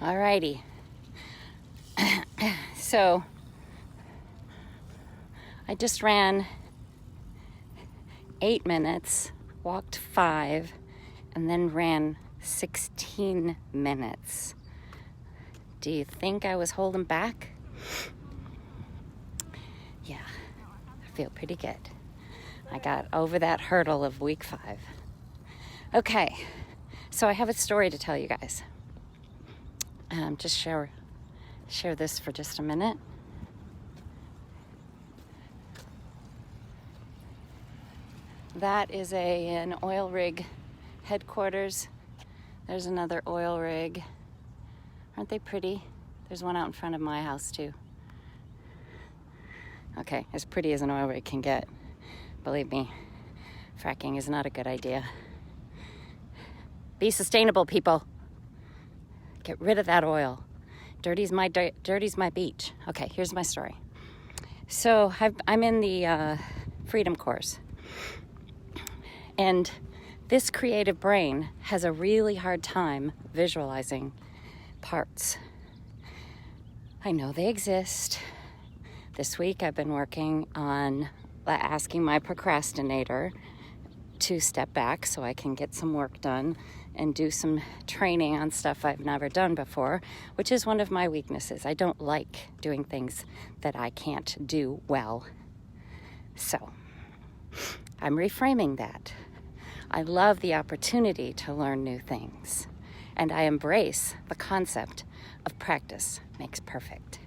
Alrighty. So I just ran 8 minutes, walked 5, and then ran 16 minutes. Do you think I was holding back? Yeah, I feel pretty good. I got over that hurdle of week 5. Okay, so I have a story to tell you guys. Just share this for just a minute. That is an oil rig headquarters. There's another oil rig. Aren't they pretty? There's one out in front of my house too. Okay, as pretty as an oil rig can get. Believe me, fracking is not a good idea. Be sustainable, people. Get rid of that oil. Dirty's my beach. Okay, here's my story. So I'm in the Freedom course. And this creative brain has a really hard time visualizing parts. I know they exist. This week I've been working on asking my procrastinator to step back so I can get some work done and do some training on stuff I've never done before, which is one of my weaknesses. I don't like doing things that I can't do well. So I'm reframing that. I love the opportunity to learn new things, and I embrace the concept of practice makes perfect.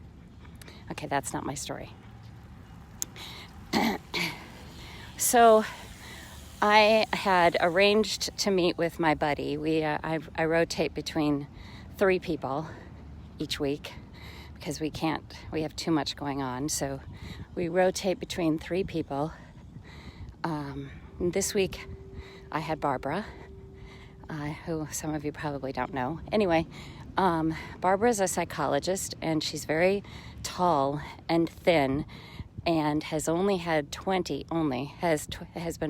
Okay, that's not my story. So I had arranged to meet with my buddy. I rotate between 3 people each week because we have too much going on. So we rotate between 3 people. This week I had Barbara, who some of you probably don't know. Anyway, Barbara is a psychologist, and she's very tall and thin, and has been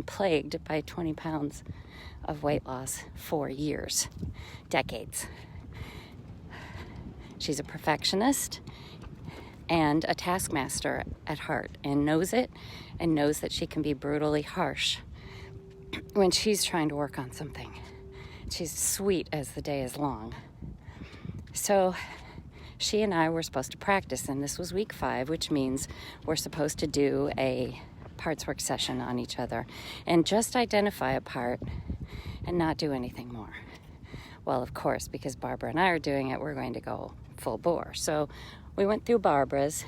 plagued by 20 pounds of weight loss for years, decades. She's a perfectionist and a taskmaster at heart, and knows it, and knows that she can be brutally harsh when she's trying to work on something. She's sweet as the day is long. So she and I were supposed to practice, and this was week 5, which means we're supposed to do a parts work session on each other and just identify a part and not do anything more. Well, of course, because Barbara and I are doing it, we're going to go full bore. So we went through Barbara's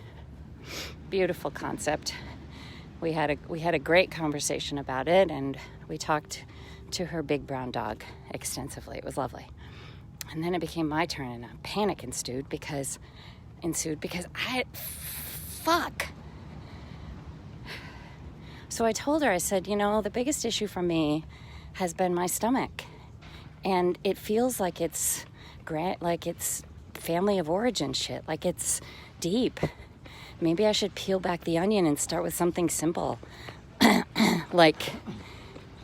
beautiful concept. We had a great conversation about it, and we talked to her big brown dog extensively. It was lovely. And then it became my turn, and a panic ensued because fuck. So I told her, I said, the biggest issue for me has been my stomach. And it feels like it's family of origin shit, like it's deep. Maybe I should peel back the onion and start with something simple. Like,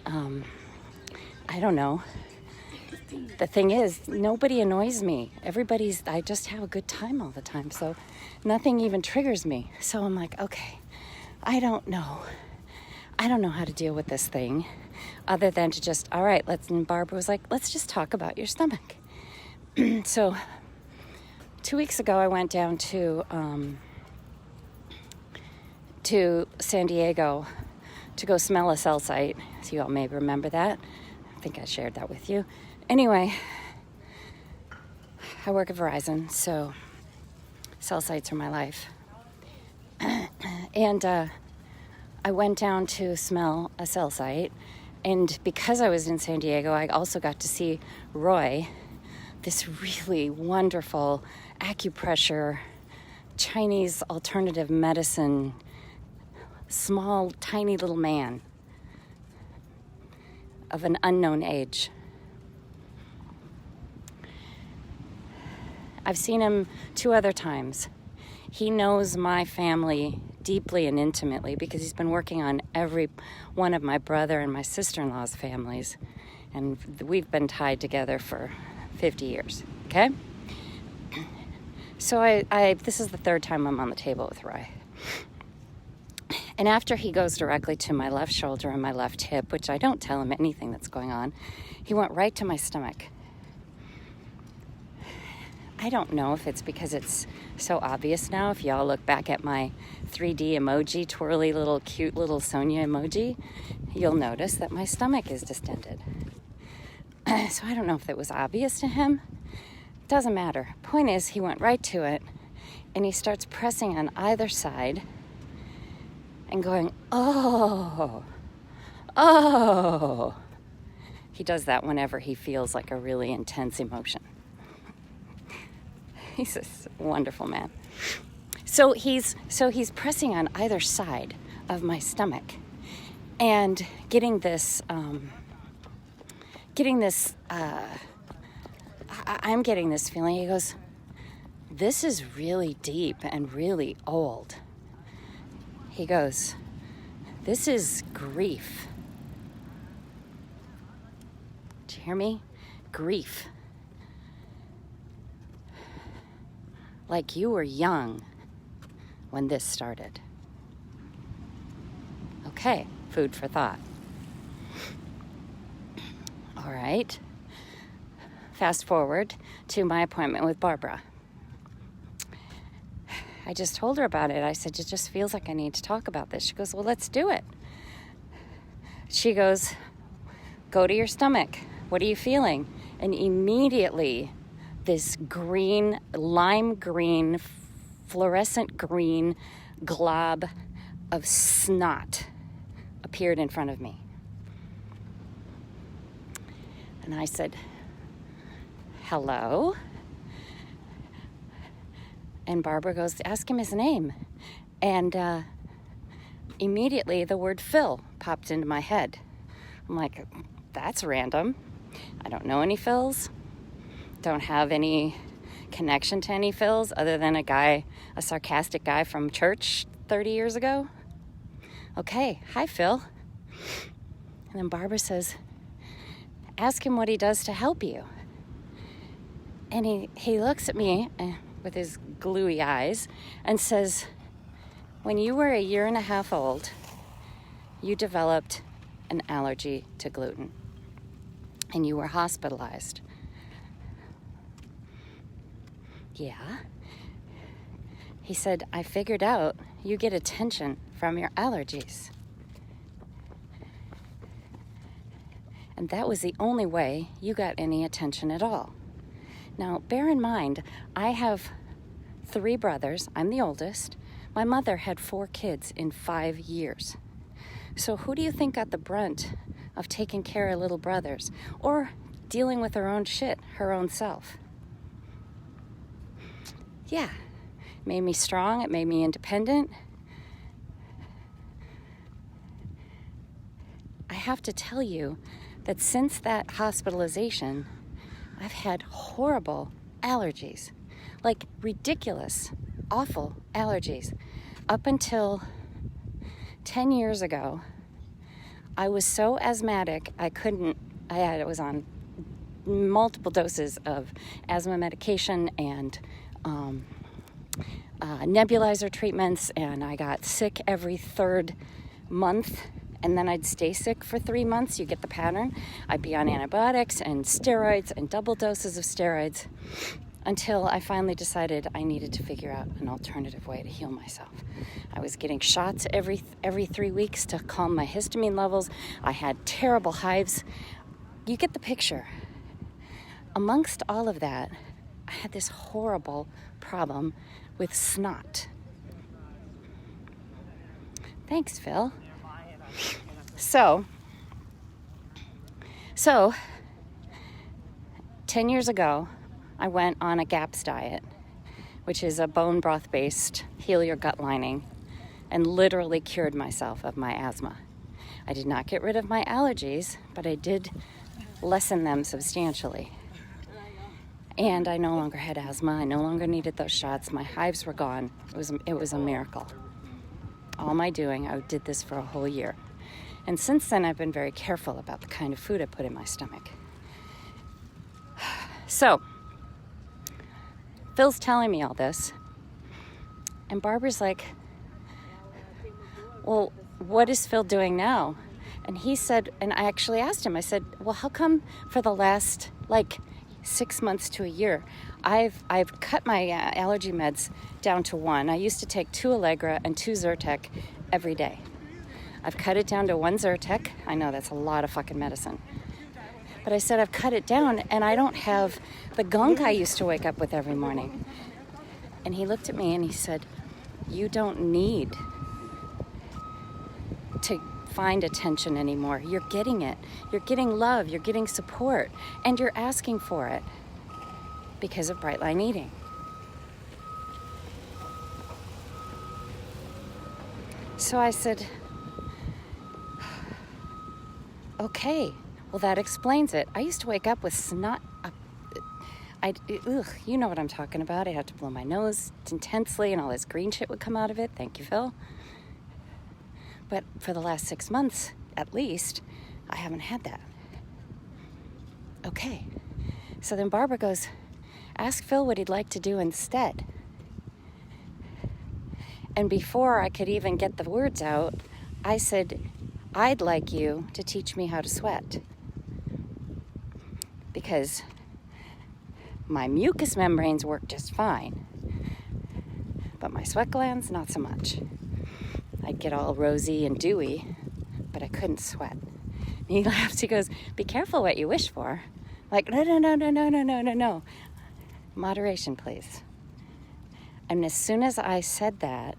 I don't know. The thing is, nobody annoys me. I just have a good time all the time, so nothing even triggers me. So I'm like, okay, I don't know how to deal with this thing other than to just, all right, and Barbara was like, let's just talk about your stomach. So 2 weeks ago, I went down to San Diego to go smell a cell site. So you all may remember that. I think I shared that with you. Anyway, I work at Verizon, so cell sites are my life. And I went down to smell a cell site, and because I was in San Diego, I also got to see Roy, this really wonderful acupressure, Chinese alternative medicine, small, tiny little man of an unknown age. I've seen him 2 other times. He knows my family deeply and intimately because he's been working on every one of my brother and my sister-in-law's families. And we've been tied together for 50 years, okay? So this is the third time I'm on the table with Roy. And after he goes directly to my left shoulder and my left hip, which I don't tell him anything that's going on, he went right to my stomach. I don't know if it's because it's so obvious now. If y'all look back at my 3D emoji, twirly little cute little Sonia emoji, you'll notice that my stomach is distended. So I don't know if it was obvious to him. Doesn't matter. Point is, he went right to it, and he starts pressing on either side and going, oh, oh. He does that whenever he feels like a really intense emotion. He's a wonderful man. So he's pressing on either side of my stomach and getting this, I'm getting this feeling. He goes, this is really deep and really old. He goes, this is grief. Do you hear me? Grief. Like you were young when this started. Okay, food for thought. All right. Fast forward to my appointment with Barbara. I just told her about it. I said, it just feels like I need to talk about this. She goes, well, let's do it. She goes, go to your stomach. What are you feeling? And immediately, this green, lime green, fluorescent green glob of snot appeared in front of me. And I said, hello? And Barbara goes, ask him his name. And immediately the word Phil popped into my head. I'm like, that's random. I don't know any Phils. Don't have any connection to any Phils other than a sarcastic guy from church 30 years ago. Okay, hi Phil. And then Barbara says, ask him what he does to help you. And he looks at me with his gluey eyes and says, when you were 1.5 years old, you developed an allergy to gluten and you were hospitalized. Yeah. He said, I figured out you get attention from your allergies. And that was the only way you got any attention at all. Now, bear in mind, I have 3 brothers. I'm the oldest. My mother had 4 kids in 5 years. So who do you think got the brunt of taking care of little brothers or dealing with her own shit, her own self? Yeah, it made me strong. It made me independent. I have to tell you that since that hospitalization, I've had horrible allergies, like ridiculous, awful allergies. Up until 10 years ago, I was so asthmatic, I was on multiple doses of asthma medication and nebulizer treatments, and I got sick every 3rd month, and then I'd stay sick for 3 months. You get the pattern. I'd be on antibiotics and steroids and double doses of steroids until I finally decided I needed to figure out an alternative way to heal myself. I was getting shots every 3 weeks to calm my histamine levels. I had terrible hives. You get the picture. Amongst all of that, I had this horrible problem with snot. Thanks, Phil. So 10 years ago, I went on a GAPS diet, which is a bone broth based heal your gut lining, and literally cured myself of my asthma. I did not get rid of my allergies, but I did lessen them substantially. And I no longer had asthma. I no longer needed those shots. My hives were gone. It was a miracle. All my doing, I did this for a whole year. And since then, I've been very careful about the kind of food I put in my stomach. So, Phil's telling me all this. And Barbara's like, well, what is Phil doing now? And he said, and I actually asked him, I said, well, how come for the last 6 months to a year, I've cut my allergy meds down to 1. I used to take 2 Allegra and 2 Zyrtec every day. I've cut it down to 1 Zyrtec. I know that's a lot of fucking medicine. But I said I've cut it down and I don't have the gunk I used to wake up with every morning. And he looked at me and he said, you don't need to find attention anymore. You're getting it. You're getting love. You're getting support. And you're asking for it because of bright line eating. So I said, okay, well, that explains it. I used to wake up with snot. You know what I'm talking about. I had to blow my nose intensely and all this green shit would come out of it. Thank you, Phil. But for the last 6 months, at least, I haven't had that. Okay. So then Barbara goes, ask Phil what he'd like to do instead. And before I could even get the words out, I said, I'd like you to teach me how to sweat. Because my mucous membranes work just fine, but my sweat glands, not so much. I'd get all rosy and dewy, but I couldn't sweat. And he laughs, he goes, be careful what you wish for. Like, no. Moderation, please. And as soon as I said that,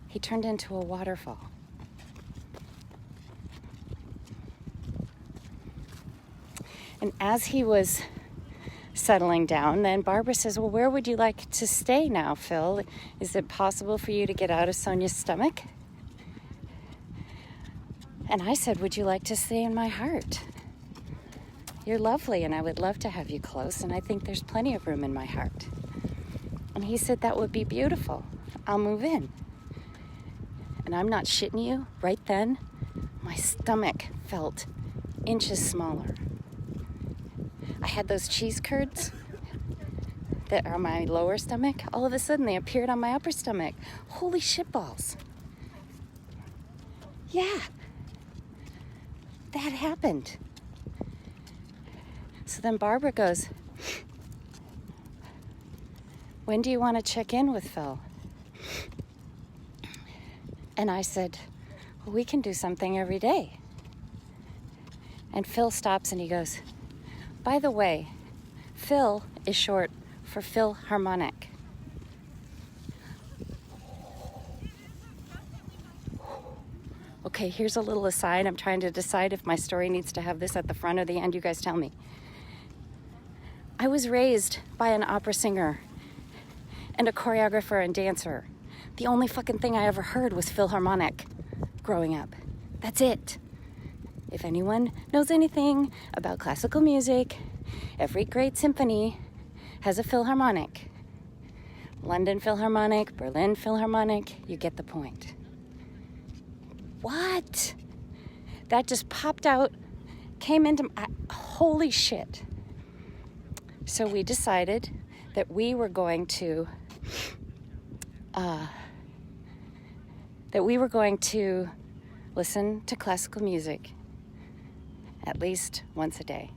he turned into a waterfall. And as he was settling down, then Barbara says, well, where would you like to stay now, Phil? Is it possible for you to get out of Sonia's stomach? And I said, would you like to stay in my heart? You're lovely, and I would love to have you close, and I think there's plenty of room in my heart. And he said, that would be beautiful. I'll move in. And I'm not shitting you. Right then, my stomach felt inches smaller. I had those cheese curds that are my lower stomach. All of a sudden, they appeared on my upper stomach. Holy shitballs. Yeah. That happened. So then Barbara goes, when do you want to check in with Phil? And I said, well, we can do something every day. And Phil stops and he goes, by the way, Phil is short for Philharmonic. Okay, here's a little aside. I'm trying to decide if my story needs to have this at the front or the end. You guys tell me. I was raised by an opera singer and a choreographer and dancer. The only fucking thing I ever heard was Philharmonic growing up. That's it. If anyone knows anything about classical music, every great symphony has a Philharmonic. London Philharmonic, Berlin Philharmonic, you get the point. What? That just popped out, came into my, holy shit. So we decided that we were going to listen to classical music at least once a day.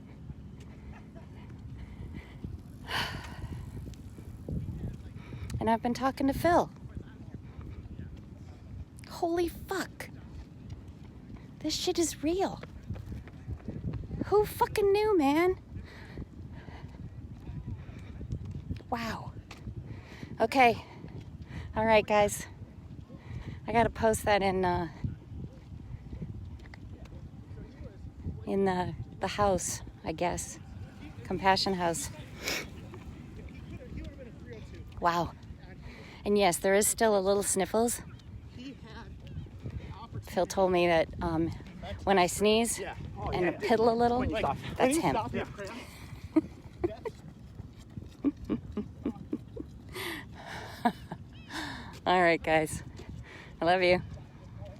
And I've been talking to Phil. Holy fuck. This shit is real. Who fucking knew, man? Wow. Okay. All right, guys. I gotta post that in the house, I guess. Compassion House. Wow. And yes, there is still a little sniffles. Phil told me that when I sneeze and piddle a little, that's him. All right, guys. I love you.